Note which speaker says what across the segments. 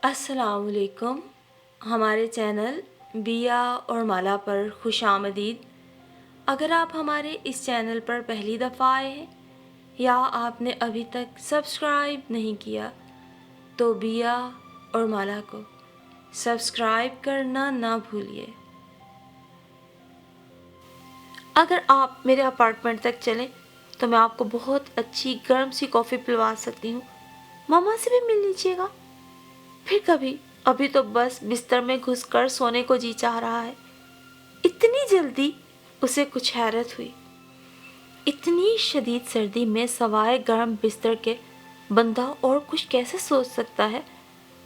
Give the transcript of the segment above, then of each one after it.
Speaker 1: السلام علیکم. ہمارے چینل بیا اور مالا پر خوش آمدید. اگر آپ ہمارے اس چینل پر پہلی دفعہ آئے ہیں یا آپ نے ابھی تک سبسکرائب نہیں کیا تو بیا اور مالا کو سبسکرائب کرنا نہ بھولیے. اگر آپ میرے اپارٹمنٹ تک چلیں تو میں آپ کو بہت اچھی گرم سی کافی پلوا سکتی ہوں. ماما سے بھی مل لیجیے گا. پھر کبھی. ابھی تو بس بستر میں گھس کر سونے کو جی چاہ رہا ہے. اتنی جلدی؟ اسے کچھ حیرت ہوئی. اتنی شدید سردی میں سوائے گرم بستر کے بندہ اور کچھ کیسے سوچ سکتا ہے؟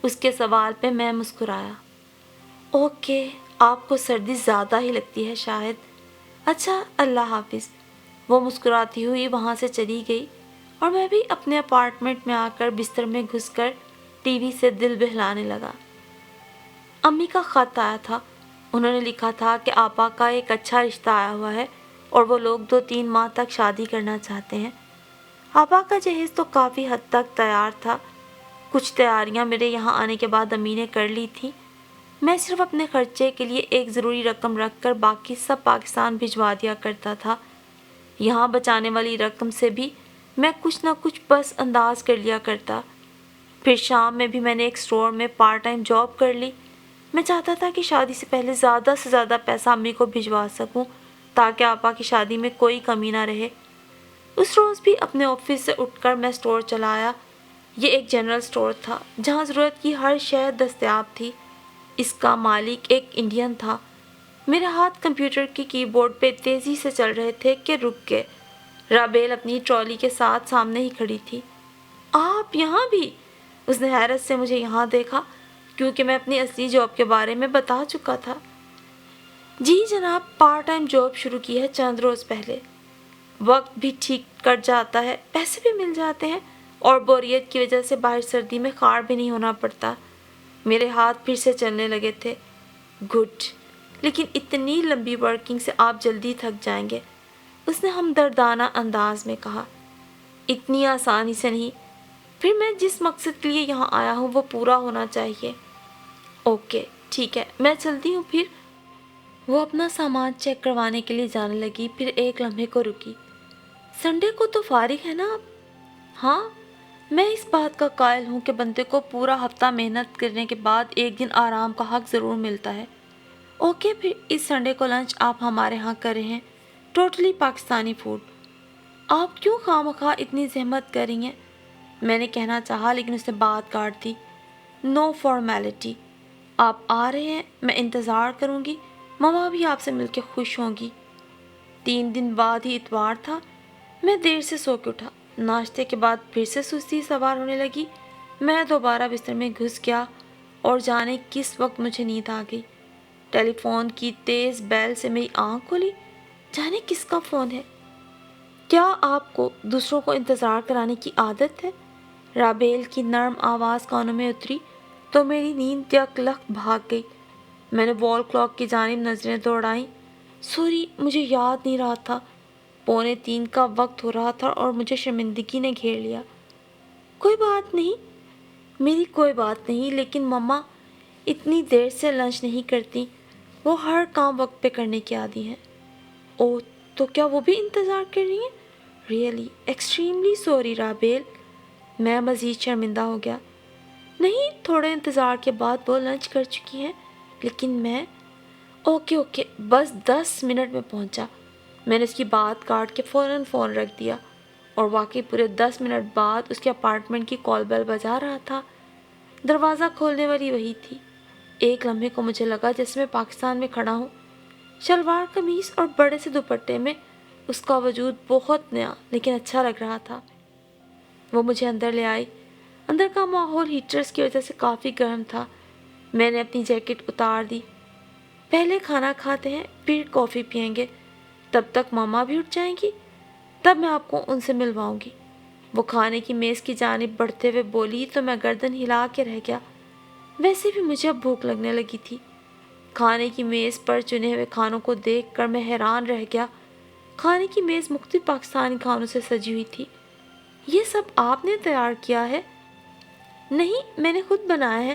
Speaker 1: اس کے سوال پہ میں مسکرایا. اوکے، آپ کو سردی زیادہ ہی لگتی ہے شاید. اچھا، اللہ حافظ. وہ مسکراتی ہوئی وہاں سے چلی گئی اور میں بھی اپنے اپارٹمنٹ میں آ کر بستر میں گھس کر ٹی وی سے دل بہلانے لگا. امی کا خط آیا تھا. انہوں نے لکھا تھا کہ آپا کا ایک اچھا رشتہ آیا ہوا ہے اور وہ لوگ 2-3 ماہ تک شادی کرنا چاہتے ہیں. آپا کا جہیز تو کافی حد تک تیار تھا. کچھ تیاریاں میرے یہاں آنے کے بعد امی نے کر لی تھیں. میں صرف اپنے خرچے کے لیے ایک ضروری رقم رکھ کر باقی سب پاکستان بھجوا دیا کرتا تھا. یہاں بچانے والی رقم سے بھی میں کچھ نہ کچھ پس انداز کر لیا کرتا. پھر شام میں بھی میں نے ایک اسٹور میں پارٹ ٹائم جاب کر لی. میں چاہتا تھا کہ شادی سے پہلے زیادہ سے زیادہ پیسہ امی کو بھجوا سکوں تاکہ آپا کی شادی میں کوئی کمی نہ رہے. اس روز بھی اپنے آفس سے اٹھ کر میں اسٹور چلایا. یہ ایک جنرل اسٹور تھا جہاں ضرورت کی ہر شے دستیاب تھی. اس کا مالک ایک انڈین تھا. میرے ہاتھ کمپیوٹر کی کی بورڈ پہ تیزی سے چل رہے تھے کہ رک گئے. رابیل اپنی ٹرالی کے ساتھ سامنے ہی کھڑی تھی. آپ یہاں بھی؟ اس نے حیرت سے مجھے یہاں دیکھا کیونکہ میں اپنی اصلی جاب کے بارے میں بتا چکا تھا. جی جناب، پارٹ ٹائم جاب شروع کی ہے چند روز پہلے. وقت بھی ٹھیک کٹ جاتا ہے، پیسے بھی مل جاتے ہیں اور بوریت کی وجہ سے باہر سردی میں خار بھی نہیں ہونا پڑتا. میرے ہاتھ پھر سے چلنے لگے تھے. گڈ، لیکن اتنی لمبی ورکنگ سے آپ جلدی تھک جائیں گے، اس نے ہمدردانہ انداز میں کہا. اتنی آسانی سے نہیں. پھر میں جس مقصد کے لیے یہاں آیا ہوں وہ پورا ہونا چاہیے. اوکے ٹھیک ہے، میں چلتی ہوں پھر. وہ اپنا سامان چیک کروانے کے لیے جانے لگی. پھر ایک لمحے کو رکی. سنڈے کو تو فارغ ہے نا آپ؟ ہاں، میں اس بات کا قائل ہوں کہ بندے کو پورا ہفتہ محنت کرنے کے بعد ایک دن آرام کا حق ضرور ملتا ہے. اوکے، پھر اس سنڈے کو لنچ آپ ہمارے ہاں کر رہے ہیں. Totally Pakistani food. آپ کیوں خواہ اتنی زحمت کر رہی ہیں؟ میں نے کہنا چاہا لیکن اس نے بات کاٹ دی. نو فارمیلٹی. آپ آ رہے ہیں، میں انتظار کروں گی. ماما بھی آپ سے مل کے خوش ہوں گی. 3 دن بعد ہی اتوار تھا. میں دیر سے سو کے اٹھا. ناشتے کے بعد پھر سے سستی سوار ہونے لگی. میں دوبارہ بستر میں گھس گیا اور جانے کس وقت مجھے نیند آ گئی. ٹیلی فون کی تیز بیل سے میری آنکھ کھلی. جانے کس کا فون ہے؟ کیا آپ کو دوسروں کو انتظار کرانے کی عادت ہے؟ رابیل کی نرم آواز کانوں میں اتری تو میری نیند یک لخت بھاگ گئی. میں نے وال کلاک کی جانب نظریں دوڑائیں. سوری، مجھے یاد نہیں رہا تھا. 2:45 کا وقت ہو رہا تھا اور مجھے شرمندگی نے گھیر لیا. کوئی بات نہیں، میری کوئی بات نہیں، لیکن مما اتنی دیر سے لنچ نہیں کرتی. وہ ہر کام وقت پہ کرنے کی عادی ہیں. اوہ، تو کیا وہ بھی انتظار کر رہی ہیں؟ Really extremely sorry Rabeel. میں مزید شرمندہ ہو گیا. نہیں، تھوڑے انتظار کے بعد وہ لنچ کر چکی ہیں، لیکن میں... اوکے، بس 10 منٹ میں پہنچا. میں نے اس کی بات کاٹ کے فوراً فون رکھ دیا اور واقعی پورے 10 منٹ بعد اس کے اپارٹمنٹ کی کال بیل بجا رہا تھا. دروازہ کھولنے والی وہی تھی. ایک لمحے کو مجھے لگا جیسے میں پاکستان میں کھڑا ہوں. شلوار قمیص اور بڑے سے دوپٹے میں اس کا وجود بہت نیا لیکن اچھا لگ رہا تھا. وہ مجھے اندر لے آئی. اندر کا ماحول ہیٹرز کی وجہ سے کافی گرم تھا. میں نے اپنی جیکٹ اتار دی. پہلے کھانا کھاتے ہیں، پھر کافی پئیں گے. تب تک ماما بھی اٹھ جائیں گی. تب میں آپ کو ان سے ملواؤں گی. وہ کھانے کی میز کی جانب بڑھتے ہوئے بولی تو میں گردن ہلا کے رہ گیا. ویسے بھی مجھے اب بھوک لگنے لگی تھی. کھانے کی میز پر چنے ہوئے کھانوں کو دیکھ کر میں حیران رہ گیا. کھانے کی میز مختلف پاکستانی کھانوں سے سجی ہوئی تھی. یہ سب آپ نے تیار کیا ہے؟ نہیں، میں نے خود بنایا ہے.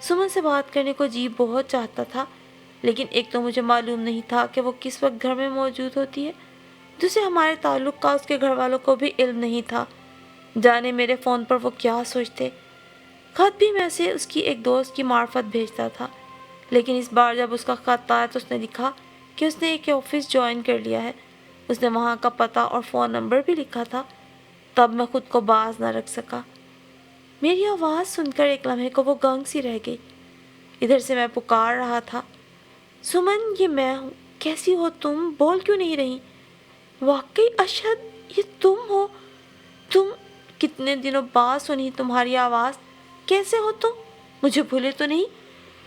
Speaker 1: سمن سے بات کرنے کو جی بہت چاہتا تھا، لیکن ایک تو مجھے معلوم نہیں تھا کہ وہ کس وقت گھر میں موجود ہوتی ہے، دوسرے ہمارے تعلق کا اس کے گھر والوں کو بھی علم نہیں تھا، جانے میرے فون پر وہ کیا سوچتے۔ خط بھی میں اسے اس کی ایک دوست کی معرفت بھیجتا تھا، لیکن اس بار جب اس کا خط آیا تو اس نے لکھا کہ اس نے ایک آفس جوائن کر لیا ہے۔ اس نے وہاں کا پتہ اور فون نمبر بھی لکھا تھا۔ تب میں خود کو باز نہ رکھ سکا۔ میری آواز سن کر ایک لمحے کو وہ گنگ سی رہ گئی۔ ادھر سے میں پکار رہا تھا، سمن یہ میں ہوں، کیسی ہو تم، بول کیوں نہیں رہی؟ واقعی اشہد یہ تم ہو؟ تم، کتنے دنوں بعد سنی تمہاری آواز، کیسے ہو تم؟ مجھے بھولے تو نہیں؟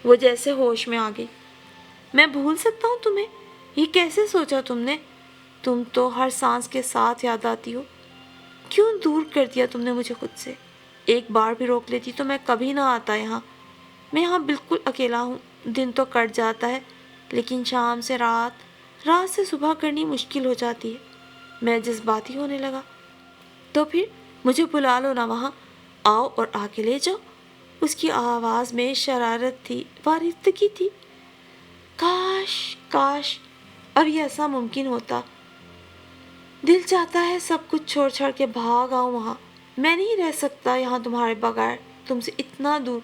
Speaker 1: وہ جیسے ہوش میں آ گئی۔ میں بھول سکتا ہوں تمہیں؟ یہ کیسے سوچا تم نے؟ تم تو ہر سانس کے ساتھ یاد آتی ہو۔ کیوں دور کر دیا تم نے مجھے خود سے؟ ایک بار بھی روک لیتی تو میں کبھی نہ آتا یہاں۔ میں یہاں بالکل اکیلا ہوں، دن تو کٹ جاتا ہے لیکن شام سے رات، رات سے صبح کرنی مشکل ہو جاتی ہے۔ میں جذباتی ہونے لگا۔ تو پھر مجھے بلا لو نا وہاں، آؤ اور آ کے لے جاؤ۔ اس کی آواز میں شرارت تھی، وارفتگی تھی۔ کاش کاش اب یہ ایسا ممکن ہوتا۔ دل چاہتا ہے سب کچھ چھوڑ چھاڑ کے بھاگ آؤں وہاں۔ میں نہیں رہ سکتا یہاں تمہارے بغیر، تم سے اتنا دور۔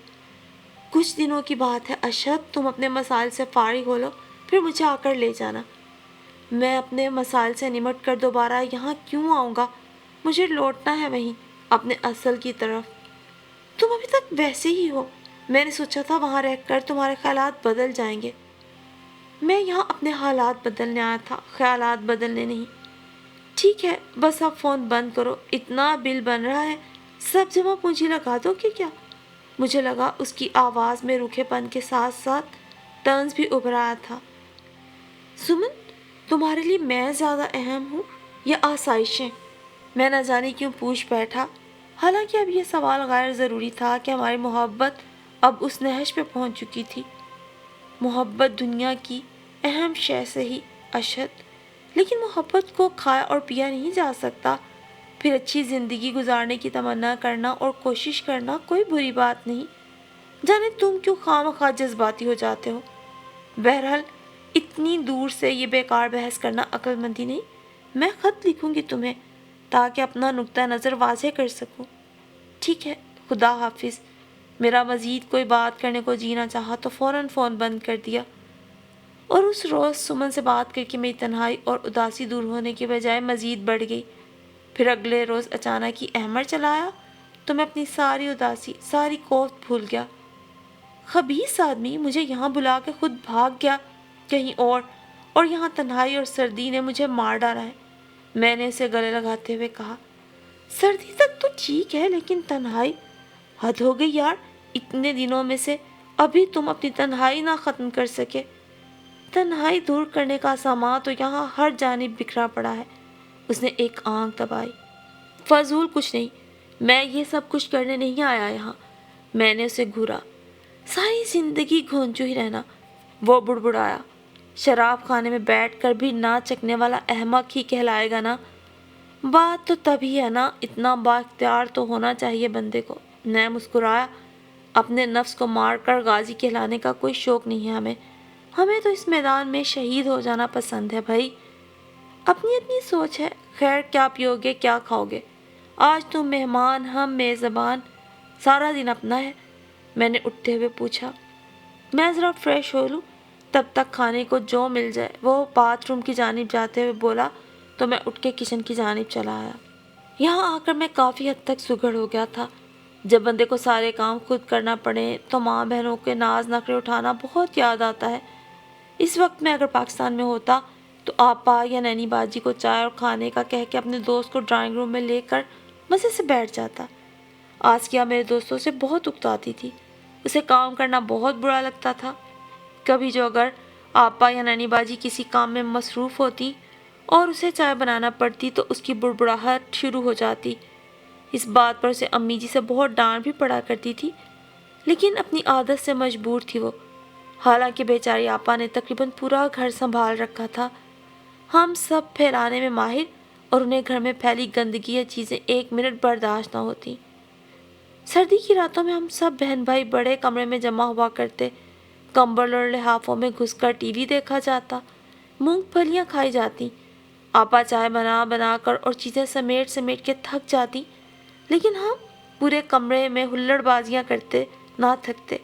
Speaker 1: کچھ دنوں کی بات ہے اشہد، تم اپنے مسائل سے فارغ ہو لو، پھر مجھے آ کر لے جانا۔ میں اپنے مسائل سے نمٹ کر دوبارہ یہاں کیوں آؤں گا؟ مجھے لوٹنا ہے وہیں، اپنے اصل کی طرف۔ تم ابھی تک ویسے ہی ہو۔ میں نے سوچا تھا وہاں رہ کر تمہارے خیالات بدل جائیں گے۔ میں یہاں اپنے حالات بدلنے آیا تھا، خیالات بدلنے نہیں۔ ٹھیک ہے، بس اب فون بند کرو، اتنا بل بن رہا ہے، سب جمع پونجی لگا دو کہ کیا؟ مجھے لگا اس کی آواز میں روکھے پن کے ساتھ ساتھ طنز بھی ابھر آیا تھا۔ سمن، تمہارے لیے میں زیادہ اہم ہوں یا آسائشیں؟ میں نہ جانے کیوں پوچھ بیٹھا، حالانکہ اب یہ سوال غیر ضروری تھا کہ ہماری محبت اب اس نہج پہ پہنچ چکی تھی۔ محبت دنیا کی اہم شے سے ہی اشد، لیکن محبت کو کھایا اور پیا نہیں جا سکتا۔ پھر اچھی زندگی گزارنے کی تمنا کرنا اور کوشش کرنا کوئی بری بات نہیں۔ جانے تم کیوں خواہ مخواہ جذباتی ہو جاتے ہو۔ بہرحال اتنی دور سے یہ بیکار بحث کرنا عقل مندی نہیں۔ میں خط لکھوں گی تمہیں تاکہ اپنا نقطہ نظر واضح کر سکوں۔ ٹھیک ہے، خدا حافظ۔ میرا مزید کوئی بات کرنے کو جی نہ چاہا تو فوراً فون بند کر دیا۔ اور اس روز سمن سے بات کر کے میری تنہائی اور اداسی دور ہونے کے بجائے مزید بڑھ گئی۔ پھر اگلے روز اچانک ہی احمر چلا آیا تو میں اپنی ساری اداسی، ساری کوفت بھول گیا۔ خبیث آدمی مجھے یہاں بلا کے خود بھاگ گیا کہیں اور یہاں تنہائی اور سردی نے مجھے مار ڈالا ہے۔ میں نے اسے گلے لگاتے ہوئے کہا، سردی تک تو ٹھیک ہے لیکن تنہائی، حد ہو گئی یار، اتنے دنوں میں سے ابھی تم اپنی تنہائی نہ ختم کر سکے۔ تنہائی دور کرنے کا سامان تو یہاں ہر جانب بکھرا پڑا ہے۔ اس نے ایک آنکھ دبائی۔ فضول کچھ نہیں، میں یہ سب کچھ کرنے نہیں آیا یہاں۔ میں نے اسے گھورا۔ ساری زندگی گھونچو ہی رہنا، وہ بڑبڑایا۔ شراب خانے میں بیٹھ کر بھی نہ چکنے والا احمق ہی کہلائے گا نا۔ بات تو تبھی ہے نا، اتنا با اختیار تو ہونا چاہیے بندے کو۔ میں مسکرایا۔ اپنے نفس کو مار کر غازی کہلانے کا کوئی شوق نہیں ہے ہمیں۔ ہمیں تو اس میدان میں شہید ہو جانا پسند ہے بھائی۔ اپنی اپنی سوچ ہے، خیر کیا پیو گے کیا کھاؤ گے؟ آج تم مہمان ہم میزبان، سارا دن اپنا ہے۔ میں نے اٹھتے ہوئے پوچھا، میں ذرا فریش ہو لوں، تب تک کھانے کو جو مل جائے۔ وہ باتھ روم کی جانب جاتے ہوئے بولا تو میں اٹھ کے کچن کی جانب چلا آیا۔ یہاں آ کر میں کافی حد تک سگڑ ہو گیا تھا۔ جب بندے کو سارے کام خود کرنا پڑے تو ماں بہنوں کے ناز نخرے اٹھانا بہت یاد آتا ہے۔ اس وقت میں اگر پاکستان میں ہوتا تو آپا یا نینی باجی کو چائے اور کھانے کا کہہ کے اپنے دوست کو ڈرائنگ روم میں لے کر مزے سے بیٹھ جاتا۔ آسکیہ میرے دوستوں سے بہت اکتاتی تھی، اسے کام کرنا بہت برا لگتا تھا۔ کبھی جو اگر آپا یا نینی باجی کسی کام میں مصروف ہوتی اور اسے چائے بنانا پڑتی تو اس کی بڑبڑاہٹ شروع ہو جاتی۔ اس بات پر اسے امی جی سے بہت ڈانٹ بھی پڑا کرتی تھی، لیکن اپنی عادت سے مجبور تھی وہ۔ حالانکہ بیچاری آپا نے تقریباً پورا گھر سنبھال رکھا تھا۔ ہم سب پھیلانے میں ماہر اور انہیں گھر میں پھیلی گندگی یا چیزیں ایک منٹ برداشت نہ ہوتی۔ سردی کی راتوں میں ہم سب بہن بھائی بڑے کمرے میں جمع ہوا کرتے، کمبل اور لحافوں میں گھس کر ٹی وی دیکھا جاتا، مونگ پھلیاں کھائی جاتی، آپا چائے بنا بنا کر اور چیزیں سمیٹ سمیٹ کے تھک جاتی، لیکن ہم پورے کمرے میں ہلڑ بازیاں کرتے نہ تھکتے۔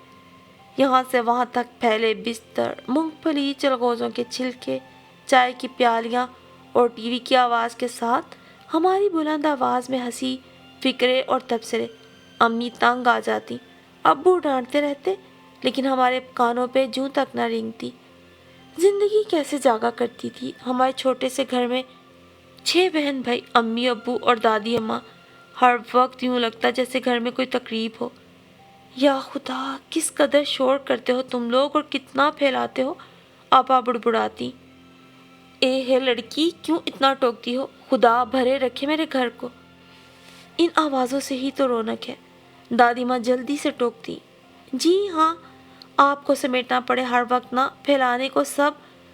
Speaker 1: یہاں سے وہاں تک پھیلے بستر، مونگ پھلی، چلغوزوں کے چھلکے، چائے کی پیالیاں اور ٹی وی کی آواز کے ساتھ ہماری بلند آواز میں ہنسی، فکرے اور تبصرے۔ امی تنگ آ جاتی، ابو ڈانٹتے رہتے، لیکن ہمارے کانوں پہ جوں تک نہ رینگتی۔ زندگی کیسے جاگا کرتی تھی ہمارے چھوٹے سے گھر میں، 6 بہن بھائی، امی ابو اور دادی اماں۔ ہر وقت یوں لگتا جیسے گھر میں کوئی تقریب ہو۔ یا خدا، کس قدر شور کرتے ہو تم لوگ اور کتنا پھیلاتے ہو، آپا بڑبڑاتی۔ اے ہے لڑکی، کیوں اتنا ٹوکتی ہو، خدا بھرے رکھے میرے گھر کو۔ ان آوازوں سے ہی تو رونق ہے، دادی ماں جلدی سے ٹوکتی۔ جی ہاں، آپ کو سمیٹنا پڑے ہر وقت نہ پھیلانے کو، سب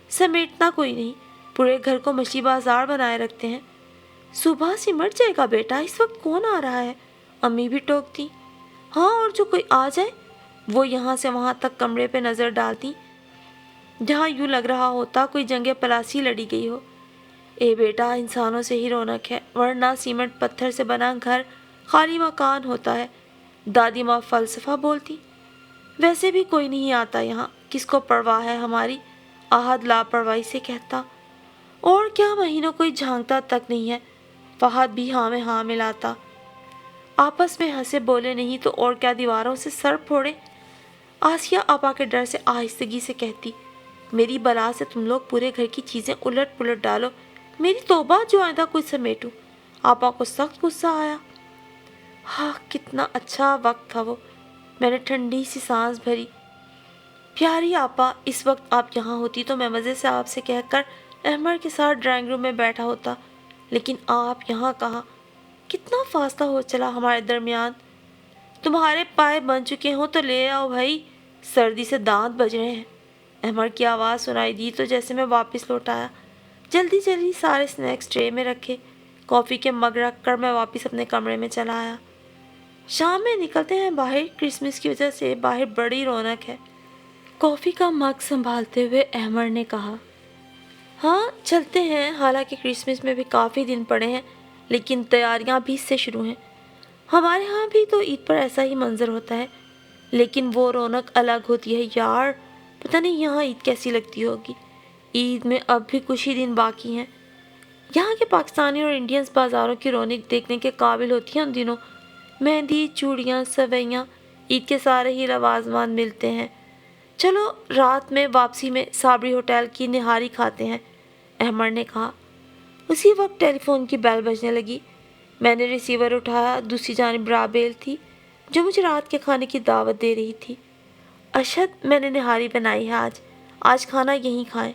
Speaker 1: سمیٹنا کوئی نہیں، پورے گھر کو مچھلی بازار بنائے رکھتے ہیں۔ صبح سمٹ جائے گا بیٹا، اس وقت کون آ رہا ہے، امی بھی ٹوکتی۔ ہاں، اور جو کوئی آ جائے، وہ یہاں سے وہاں تک کمرے پہ نظر ڈالتی جہاں یوں لگ رہا ہوتا کوئی جنگ پلاسی لڑی گئی ہو۔ اے بیٹا، انسانوں سے ہی رونق ہے، ورنہ سیمنٹ پتھر سے بنا گھر خالی مکان ہوتا ہے، دادی ماں فلسفہ بولتی۔ ویسے بھی کوئی نہیں آتا یہاں، کس کو پرواہ ہے ہماری، احد لاپرواہی سے کہتا۔ اور کیا مہینوں کوئی جھانکتا تک نہیں ہے، فہد بھی ہاں میں ہاں ملاتا۔ آپس میں ہنسے بولے نہیں تو اور کیا دیواروں سے سر پھوڑے۔ آسیہ آپا کے ڈر سے آہستگی سے کہتی، میری بلا سے تم لوگ پورے گھر کی چیزیں الٹ پلٹ ڈالو، میری توبہ، جو آئندہ کچھ سمیٹوں۔ آپا کو سخت غصہ آیا۔ ہاں، کتنا اچھا وقت تھا وہ، میں نے ٹھنڈی سی سانس بھری۔ پیاری آپا، اس وقت آپ یہاں ہوتی تو میں مزے سے آپ سے کہہ کر احمر کے ساتھ ڈرائنگ روم میں بیٹھا ہوتا، لیکن آپ یہاں کہاں، کتنا فاصلہ ہو چلا ہمارے درمیان۔ تمہارے پائے بن چکے ہوں تو لے آؤ بھائی، سردی سے دانت بج رہے ہیں۔ احمر کی آواز سنائی دی تو جیسے میں واپس لوٹ آیا، جلدی جلدی سارے سنیکس ٹرے میں رکھے، کافی کے مگ رکھ کر میں واپس اپنے کمرے میں چلا آیا۔ شام میں نکلتے ہیں باہر، کرسمس کی وجہ سے باہر بڑی رونق ہے، کافی کا مگ سنبھالتے ہوئے احمر نے کہا۔ ہاں چلتے ہیں، حالانکہ کرسمس میں بھی کافی دن پڑے ہیں، لیکن تیاریاں بھی اس سے شروع ہیں۔ ہمارے ہاں بھی تو عید پر ایسا ہی منظر ہوتا ہے، لیکن وہ رونق الگ ہوتی ہے یار، پتہ نہیں یہاں عید کیسی لگتی ہوگی۔ عید میں اب بھی کچھ ہی دن باقی ہیں۔ یہاں کے پاکستانی اور انڈینز بازاروں کی رونق دیکھنے کے قابل ہوتی ہیں ان دنوں، مہندی، چوڑیاں، سوئیاں، عید کے سارے ہی لوازمات ملتے ہیں۔ چلو رات میں واپسی میں صابری ہوٹل کی نہاری کھاتے ہیں، احمر نے کہا۔ اسی وقت ٹیلی فون کی بیل بجنے لگی، میں نے ریسیور اٹھایا، دوسری جانب رابیل تھی جو مجھے رات کے کھانے کی دعوت دے رہی تھی۔ اشد، میں نے نہاری بنائی ہے، آج کھانا یہیں کھائیں۔